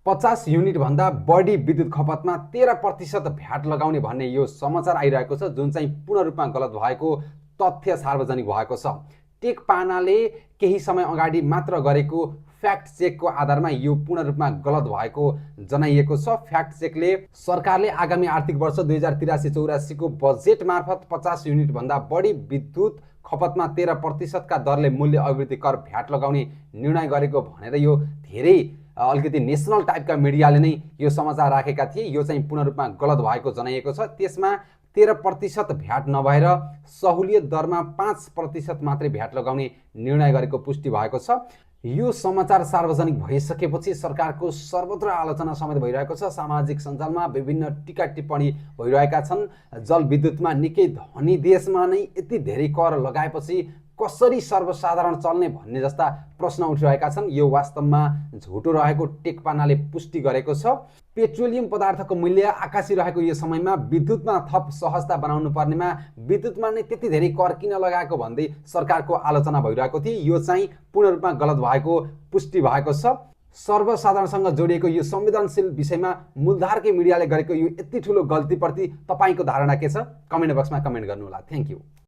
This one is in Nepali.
50 युनिट भन्दा बढी विद्युत खपतमा 13% भ्याट लगाउने भन्ने यो समाचार आइरहेको छ, जुन चाहिँ पूर्ण रूपमा गलत भएको तथ्य सार्वजनिक भएको छ। टेक पानाले केही समय अगाडि मात्र गरेको फ्याक्ट चेकको आधारमा यो पूर्ण रूपमा गलत भएको जनाइएको छ। फ्याक्ट चेकले सरकारले आगामी आर्थिक वर्ष 2083-84 को बजेट मार्फत 50 युनिट भन्दा बढी विद्युत खपतमा 13% का दरले मूल्य अभिवृद्धि कर भ्याट लगाउने निर्णय गरेको भनेर यो धेरै अलिकति नेसनल टाइपका मिडियाले नै यो समाचार राखेका थिए। यो चाहिँ पूर्ण रूपमा गलत भएको जनाइएको छ। त्यसमा 13% भ्याट नभएर सहुलियत दरमा 5% मात्रै भ्याट लगाउने निर्णय गरेको पुष्टि भएको छ। यो समाचार सार्वजनिक भइसकेपछि सरकारको सर्वत्र आलोचना समेत भइरहेको छ। सामाजिक सञ्जालमा विभिन्न टीका टिप्पणी भइरहेका छन्। जलविद्युतमा निकै धनी देशमा नै यति धेरै कर लगाएपछि कसरी सर्वसाधारण चल्ने भन्ने जस्ता प्रश्न उठिरहेका छन्। यो वास्तवमा झुटो रहेको टेकपानाले पुष्टि गरेको छ। पेट्रोलियम पदार्थको मूल्य आकाशी रहेको यो समयमा विद्युतमा थप सहजता बनाउनु पर्नेमा विद्युतमा नै त्यति धेरै कर किन लगाएको भन्दै सरकारको आलोचना भइरहेको थियो। यो चाहिँ पूर्ण रूपमा गलत भएको पुष्टि भएको छ। सर्वसाधारणसँग जोडिएको यो संवेदनशील विषयमा मूलधारकै मिडियाले गरेको यो यति ठुलो गल्तीप्रति तपाईको धारणा के छ? कमेन्ट बक्समा कमेन्ट गर्नुहोला। Thank you.